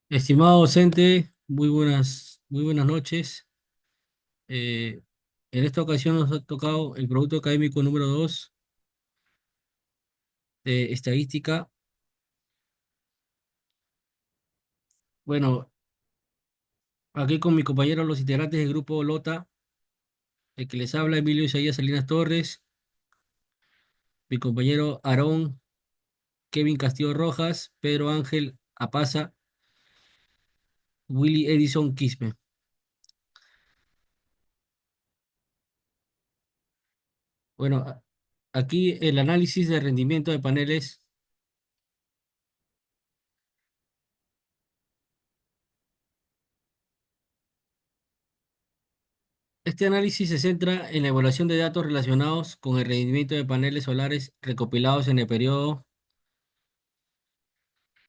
Estimado docente, muy buenas noches. Eh, en esta ocasión nos ha tocado el producto académico número 2 de estadística. Bueno, aquí con mi compañero, los integrantes del grupo Lota, el que les habla, Emilio Isaías Salinas Torres, mi compañero Aarón, Kevin Castillo Rojas, Pedro Ángel Apaza, Willy Edison Quispe. Bueno, aquí el análisis de rendimiento de paneles. Este análisis se centra en la evaluación de datos relacionados con el rendimiento de paneles solares recopilados en el periodo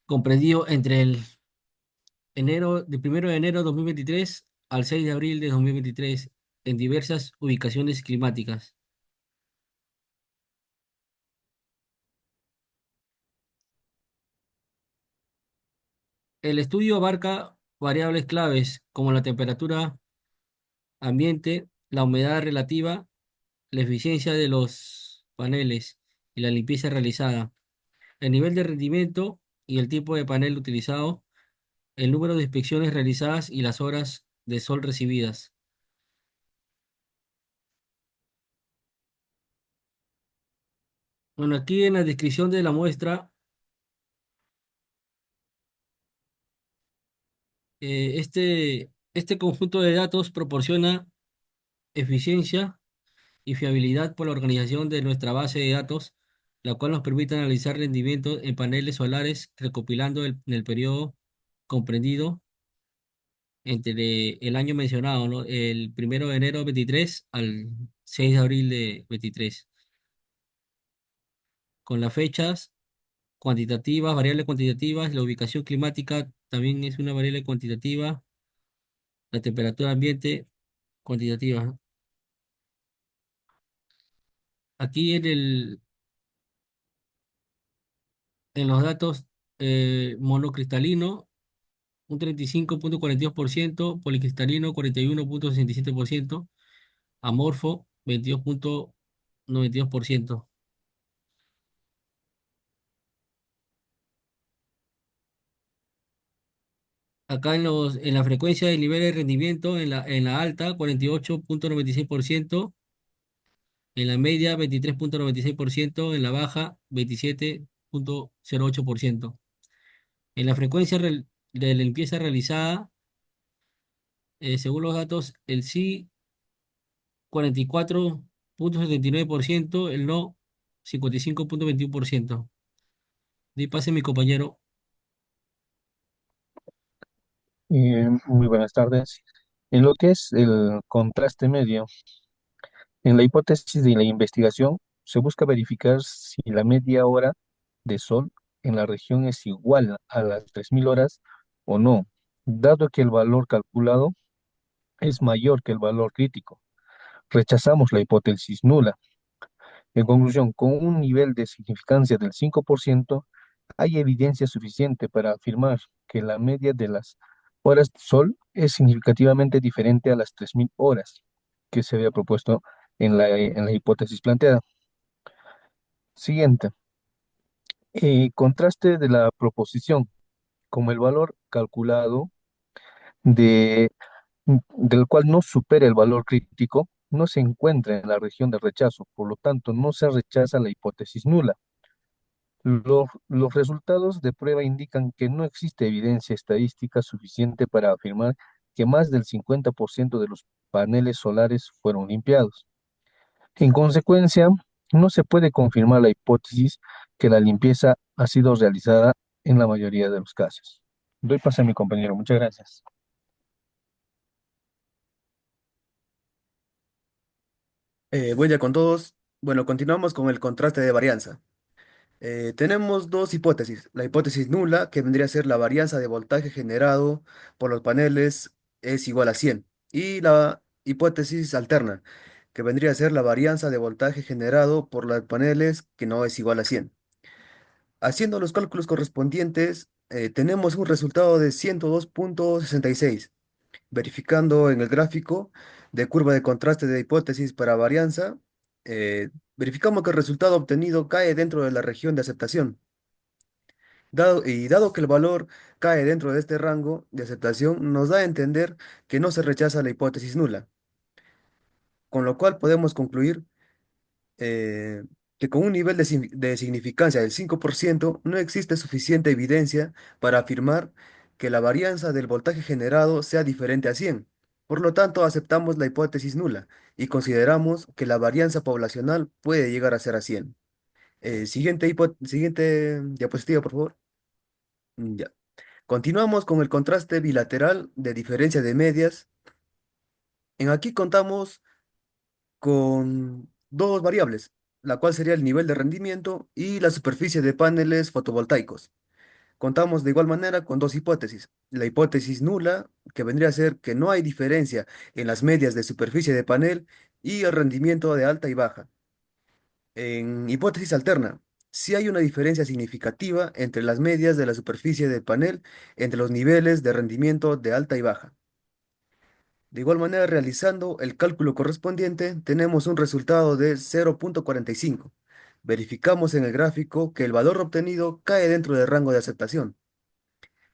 comprendido entre del 1 de enero de 2023 al 6 de abril de 2023 en diversas ubicaciones climáticas. El estudio abarca variables claves como la temperatura ambiente, la humedad relativa, la eficiencia de los paneles y la limpieza realizada, el nivel de rendimiento y el tipo de panel utilizado, el número de inspecciones realizadas y las horas de sol recibidas. Bueno, aquí en la descripción de la muestra, este conjunto de datos proporciona eficiencia y fiabilidad por la organización de nuestra base de datos, la cual nos permite analizar rendimiento en paneles solares recopilando en el periodo comprendido entre el año mencionado, ¿no? El 1 de enero de 23 al 6 de abril de 23, con las fechas cuantitativas, variables cuantitativas, la ubicación climática también es una variable cuantitativa, la temperatura ambiente cuantitativa. Aquí en los datos monocristalino, un 35,42%, policristalino 41,67%, amorfo 22,92%. Acá en la frecuencia del nivel de rendimiento, en la alta 48,96%, en la media 23,96%, en la baja 27,08%. En la frecuencia de la limpieza realizada, según los datos, el sí 44,79%, el no 55,21%. De ahí pase mi compañero. Muy buenas tardes. En lo que es el contraste medio, en la hipótesis de la investigación se busca verificar si la media hora de sol en la región es igual a las 3.000 horas o no, dado que el valor calculado es mayor que el valor crítico. Rechazamos la hipótesis nula. En conclusión, con un nivel de significancia del 5%, hay evidencia suficiente para afirmar que la media de las horas de sol es significativamente diferente a las 3.000 horas que se había propuesto en la hipótesis planteada. Siguiente, contraste de la proposición, como el valor calculado de, del cual no supera el valor crítico, no se encuentra en la región de rechazo, por lo tanto no se rechaza la hipótesis nula. Los resultados de prueba indican que no existe evidencia estadística suficiente para afirmar que más del 50% de los paneles solares fueron limpiados. En consecuencia, no se puede confirmar la hipótesis que la limpieza ha sido realizada en la mayoría de los casos. Doy paso a mi compañero. Muchas gracias. Buen día con todos. Bueno, continuamos con el contraste de varianza. Tenemos dos hipótesis. La hipótesis nula, que vendría a ser la varianza de voltaje generado por los paneles es igual a 100. Y la hipótesis alterna, que vendría a ser la varianza de voltaje generado por los paneles que no es igual a 100. Haciendo los cálculos correspondientes, tenemos un resultado de 102,66. Verificando en el gráfico de curva de contraste de hipótesis para varianza, verificamos que el resultado obtenido cae dentro de la región de aceptación. Dado que el valor cae dentro de este rango de aceptación, nos da a entender que no se rechaza la hipótesis nula, con lo cual podemos concluir eh, que con un nivel de significancia del 5% no existe suficiente evidencia para afirmar que la varianza del voltaje generado sea diferente a 100. Por lo tanto, aceptamos la hipótesis nula y consideramos que la varianza poblacional puede llegar a ser a 100. Siguiente diapositiva, por favor. Ya. Continuamos con el contraste bilateral de diferencia de medias. En aquí contamos con dos variables, la cual sería el nivel de rendimiento y la superficie de paneles fotovoltaicos. Contamos de igual manera con dos hipótesis. La hipótesis nula, que vendría a ser que no hay diferencia en las medias de superficie de panel y el rendimiento de alta y baja. En hipótesis alterna, sí hay una diferencia significativa entre las medias de la superficie del panel entre los niveles de rendimiento de alta y baja. De igual manera, realizando el cálculo correspondiente, tenemos un resultado de 0,45. Verificamos en el gráfico que el valor obtenido cae dentro del rango de aceptación.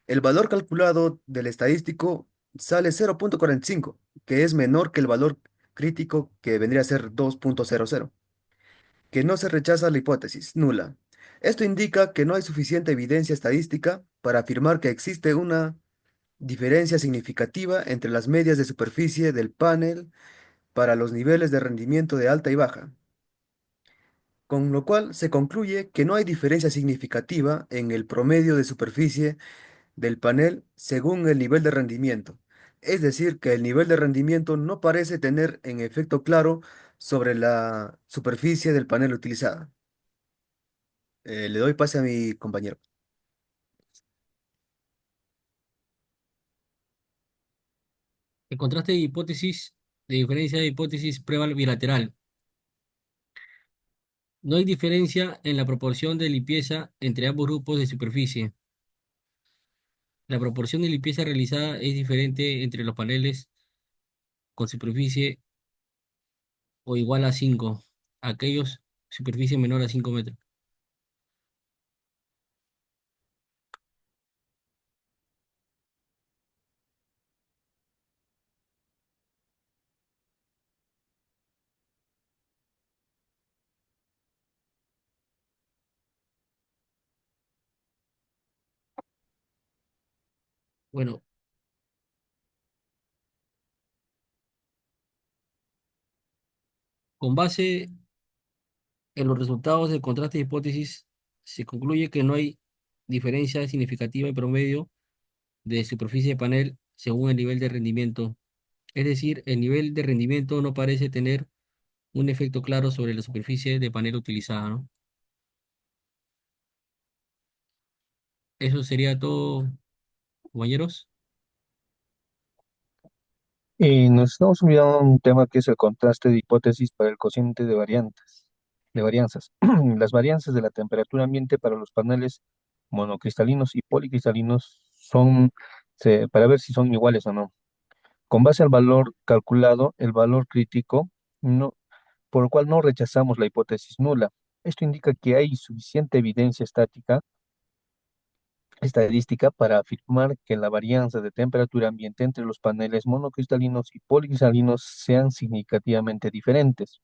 El valor calculado del estadístico sale 0,45, que es menor que el valor crítico que vendría a ser 2,00, que no se rechaza la hipótesis nula. Esto indica que no hay suficiente evidencia estadística para afirmar que existe una diferencia significativa entre las medias de superficie del panel para los niveles de rendimiento de alta y baja, con lo cual se concluye que no hay diferencia significativa en el promedio de superficie del panel según el nivel de rendimiento. Es decir, que el nivel de rendimiento no parece tener en efecto claro sobre la superficie del panel utilizada. Le doy pase a mi compañero. El contraste de hipótesis, de diferencia de hipótesis prueba bilateral. No hay diferencia en la proporción de limpieza entre ambos grupos de superficie. La proporción de limpieza realizada es diferente entre los paneles con superficie o igual a 5, aquellos superficie menor a 5 metros. Bueno, con base en los resultados del contraste de hipótesis, se concluye que no hay diferencia significativa en promedio de superficie de panel según el nivel de rendimiento. Es decir, el nivel de rendimiento no parece tener un efecto claro sobre la superficie de panel utilizada, ¿no? Eso sería todo, compañeros. Nos estamos olvidando un tema que es el contraste de hipótesis para el cociente de varianzas. Las varianzas de la temperatura ambiente para los paneles monocristalinos y policristalinos para ver si son iguales o no. Con base al valor calculado, el valor crítico, no, por lo cual no rechazamos la hipótesis nula. Esto indica que hay suficiente evidencia estadística para afirmar que la varianza de temperatura ambiente entre los paneles monocristalinos y policristalinos sean significativamente diferentes.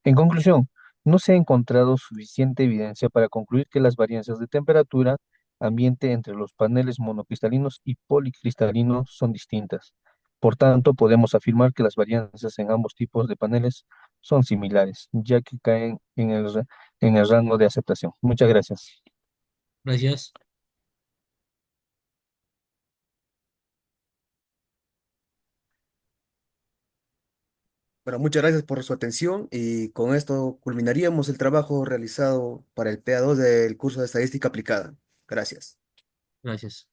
En conclusión, no se ha encontrado suficiente evidencia para concluir que las varianzas de temperatura ambiente entre los paneles monocristalinos y policristalinos son distintas. Por tanto, podemos afirmar que las varianzas en ambos tipos de paneles son similares, ya que caen en el rango de aceptación. Muchas gracias. Gracias. Bueno, muchas gracias por su atención y con esto culminaríamos el trabajo realizado para el PA2 del curso de Estadística Aplicada. Gracias. Gracias.